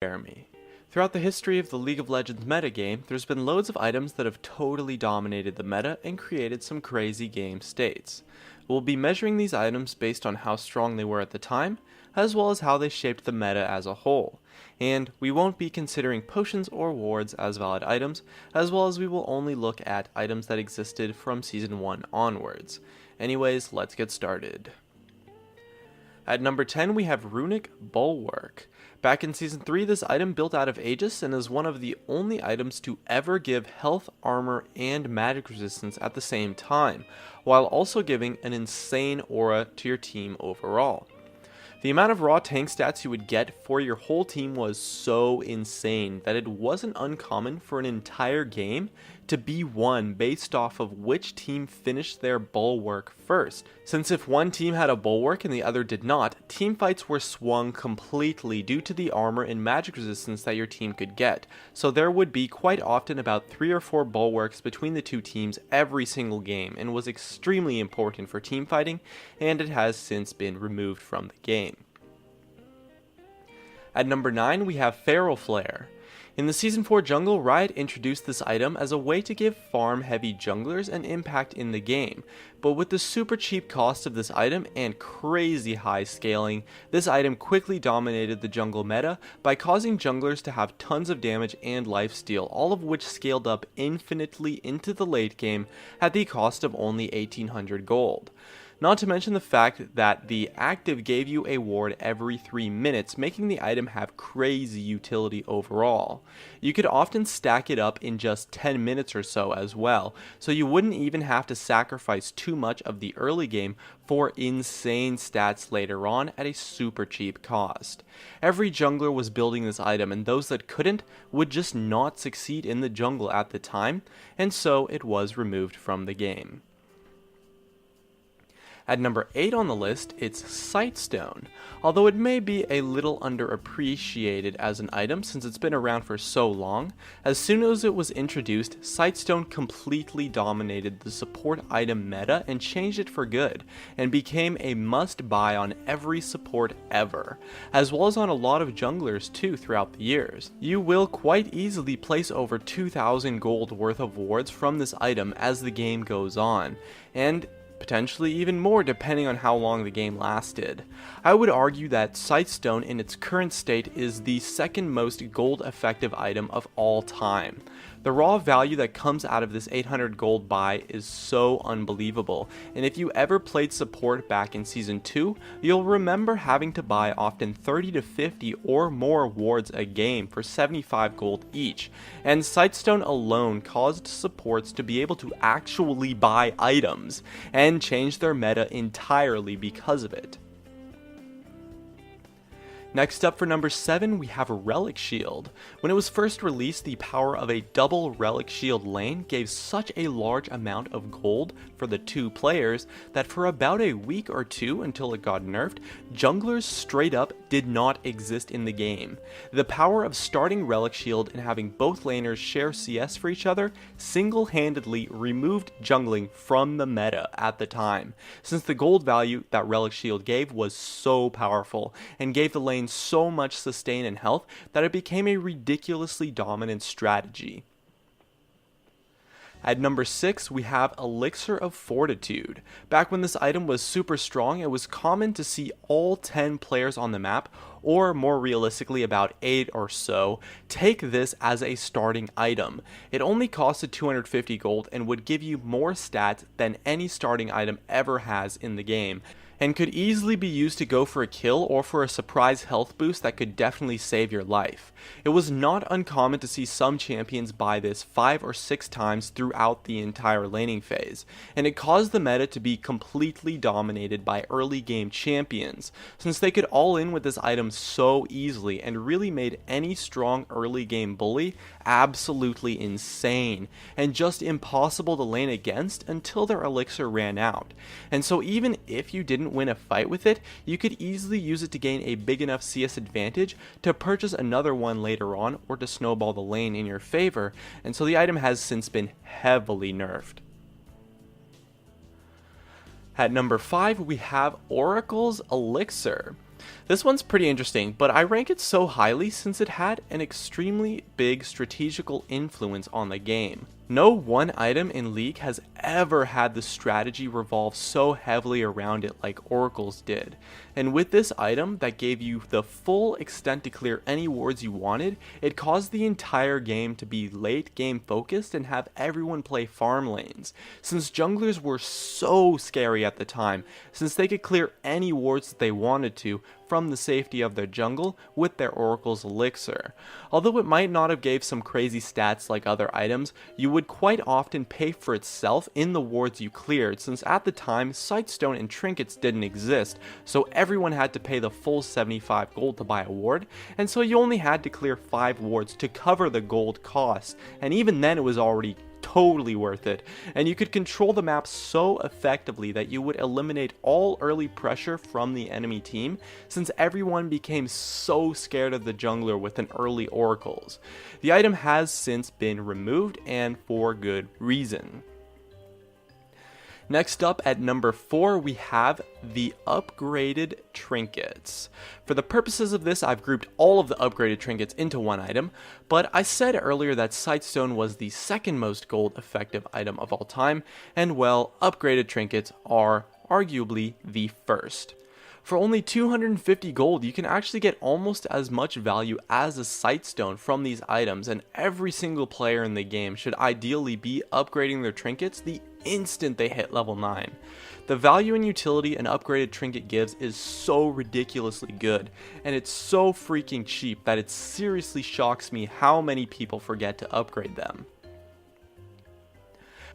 Jeremy. Throughout the history of the League of Legends metagame, there's been loads of items that have totally dominated the meta and created some crazy game states. We'll be measuring these items based on how strong they were at the time, as well as how they shaped the meta as a whole. And we won't be considering potions or wards as valid items, as well as we will only look at items that existed from Season 1 onwards. Anyways, let's get started. At number 10 we have Runic Bulwark. Back in Season 3, this item built out of Aegis and is one of the only items to ever give health, armor, and magic resistance at the same time, while also giving an insane aura to your team overall. The amount of raw tank stats you would get for your whole team was so insane that it wasn't uncommon for an entire game to be won based off of which team finished their bulwark first. Since if one team had a bulwark and the other did not, team fights were swung completely due to the armor and magic resistance that your team could get, so there would be quite often about 3 or 4 bulwarks between the two teams every single game, and was extremely important for team fighting, and it has since been removed from the game. At number 9 we have Feral Flare. In the Season 4 jungle, Riot introduced this item as a way to give farm-heavy junglers an impact in the game, but with the super cheap cost of this item and crazy high scaling, this item quickly dominated the jungle meta by causing junglers to have tons of damage and lifesteal, all of which scaled up infinitely into the late game at the cost of only 1800 gold. Not to mention the fact that the active gave you a ward every 3 minutes, making the item have crazy utility overall. You could often stack it up in just 10 minutes or so as well, so you wouldn't even have to sacrifice too much of the early game for insane stats later on at a super cheap cost. Every jungler was building this item, and those that couldn't would just not succeed in the jungle at the time, and so it was removed from the game. At number 8 on the list, it's Sightstone. Although it may be a little underappreciated as an item since it's been around for so long, as soon as it was introduced, Sightstone completely dominated the support item meta and changed it for good, and became a must-buy on every support ever, as well as on a lot of junglers too throughout the years. You will quite easily place over 2,000 gold worth of wards from this item as the game goes on, and potentially even more depending on how long the game lasted. I would argue that Sightstone in its current state is the second most gold effective item of all time. The raw value that comes out of this 800 gold buy is so unbelievable, and if you ever played support back in Season 2, you'll remember having to buy often 30 to 50 or more wards a game for 75 gold each, and Sightstone alone caused supports to be able to actually buy items, and change their meta entirely because of it. Next up for number 7 we have Relic Shield. When it was first released, the power of a double Relic Shield lane gave such a large amount of gold for the 2 players that for about a week or 2 until it got nerfed, junglers straight up did not exist in the game. The power of starting Relic Shield and having both laners share CS for each other single-handedly removed jungling from the meta at the time, since the gold value that Relic Shield gave was so powerful and gave the lane so much sustain and health that it became a ridiculously dominant strategy. At number 6 we have Elixir of Fortitude. Back when this item was super strong, it was common to see all 10 players on the map, or more realistically about 8 or so, take this as a starting item. It only costed 250 gold and would give you more stats than any starting item ever has in the game, and could easily be used to go for a kill or for a surprise health boost that could definitely save your life. It was not uncommon to see some champions buy this 5 or 6 times throughout the entire laning phase, and it caused the meta to be completely dominated by early game champions, since they could all in with this item so easily and really made any strong early game bully absolutely insane, and just impossible to lane against until their elixir ran out. And so even if you didn't couldn't win a fight with it, you could easily use it to gain a big enough CS advantage to purchase another one later on or to snowball the lane in your favor, and so the item has since been heavily nerfed. At number 5, we have Oracle's Elixir. This one's pretty interesting, but I rank it so highly since it had an extremely big strategical influence on the game. No one item in League has ever had the strategy revolve so heavily around it like Oracle's did. And with this item that gave you the full extent to clear any wards you wanted, it caused the entire game to be late game focused and have everyone play farm lanes, since junglers were so scary at the time, since they could clear any wards that they wanted to from the safety of their jungle with their Oracle's Elixir. Although it might not have gave some crazy stats like other items, you would quite often pay for itself in the wards you cleared, since at the time Sightstone and Trinkets didn't exist, so everyone had to pay the full 75 gold to buy a ward, and so you only had to clear 5 wards to cover the gold cost, and even then it was already totally worth it, and you could control the map so effectively that you would eliminate all early pressure from the enemy team, since everyone became so scared of the jungler with an early oracles. The item has since been removed, and for good reason. Next up at number 4, we have the upgraded trinkets. For the purposes of this, I've grouped all of the upgraded trinkets into one item, but I said earlier that Sightstone was the second most gold effective item of all time, and well, upgraded trinkets are arguably the first. For only 250 gold, you can actually get almost as much value as a Sightstone from these items, and every single player in the game should ideally be upgrading their trinkets the instant they hit level 9. The value and utility an upgraded trinket gives is so ridiculously good, and it's so freaking cheap that it seriously shocks me how many people forget to upgrade them.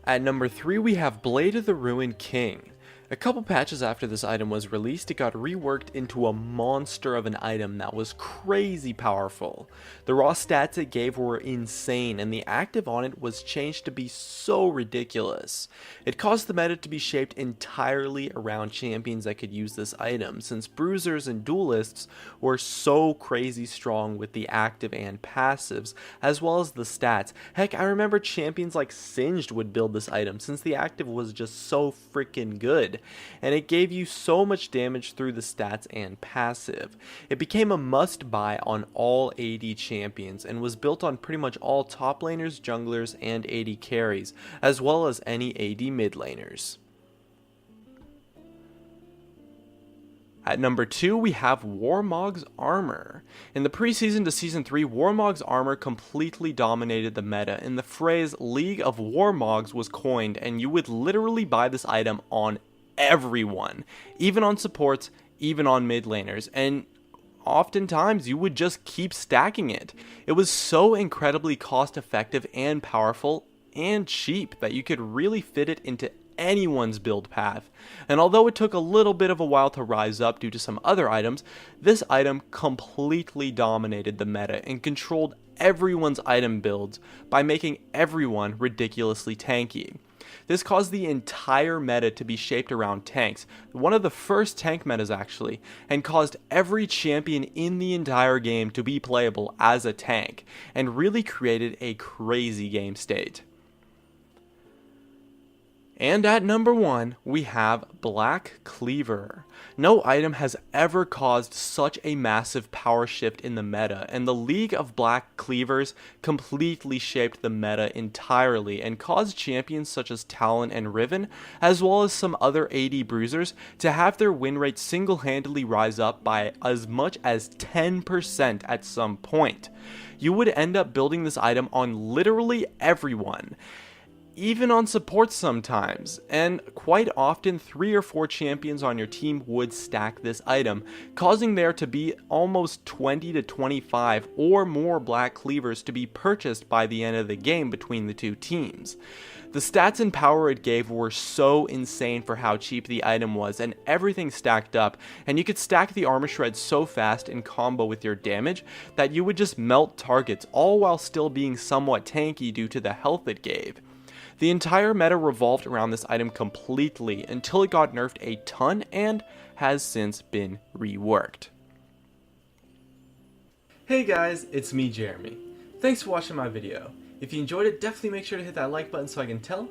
At number 3, we have Blade of the Ruined King. A couple patches after this item was released, it got reworked into a monster of an item that was crazy powerful. The raw stats it gave were insane, and the active on it was changed to be so ridiculous. It caused the meta to be shaped entirely around champions that could use this item, since bruisers and duelists were so crazy strong with the active and passives, as well as the stats. Heck, I remember champions like Singed would build this item, since the active was just so freaking good, and it gave you so much damage through the stats and passive. It became a must buy on all AD champions and was built on pretty much all top laners, junglers, and AD carries, as well as any AD mid laners. At number 2, we have Warmog's armor. In the preseason to season 3, Warmog's armor completely dominated the meta, and the phrase League of Warmogs was coined, and you would literally buy this item on everyone, even on supports, even on mid laners, and oftentimes you would just keep stacking it. It was so incredibly cost effective and powerful and cheap that you could really fit it into anyone's build path, and although it took a little bit of a while to rise up due to some other items, this item completely dominated the meta and controlled everyone's item builds by making everyone ridiculously tanky. This caused the entire meta to be shaped around tanks, one of the first tank metas actually, and caused every champion in the entire game to be playable as a tank, and really created a crazy game state. And at number 1, we have Black Cleaver. No item has ever caused such a massive power shift in the meta, and the League of Black Cleavers completely shaped the meta entirely and caused champions such as Talon and Riven, as well as some other AD bruisers, to have their win rate single-handedly rise up by as much as 10% at some point. You would end up building this item on literally everyone, even on support sometimes, and quite often 3 or 4 champions on your team would stack this item, causing there to be almost 20 to 25 or more Black Cleavers to be purchased by the end of the game between the two teams. The stats and power it gave were so insane for how cheap the item was, and everything stacked up, and you could stack the armor shred so fast in combo with your damage that you would just melt targets, all while still being somewhat tanky due to the health it gave. The entire meta revolved around this item completely until it got nerfed a ton and has since been reworked. Hey guys, it's me, Jeremy. Thanks for watching my video. If you enjoyed it, definitely make sure to hit that like button so I can tell,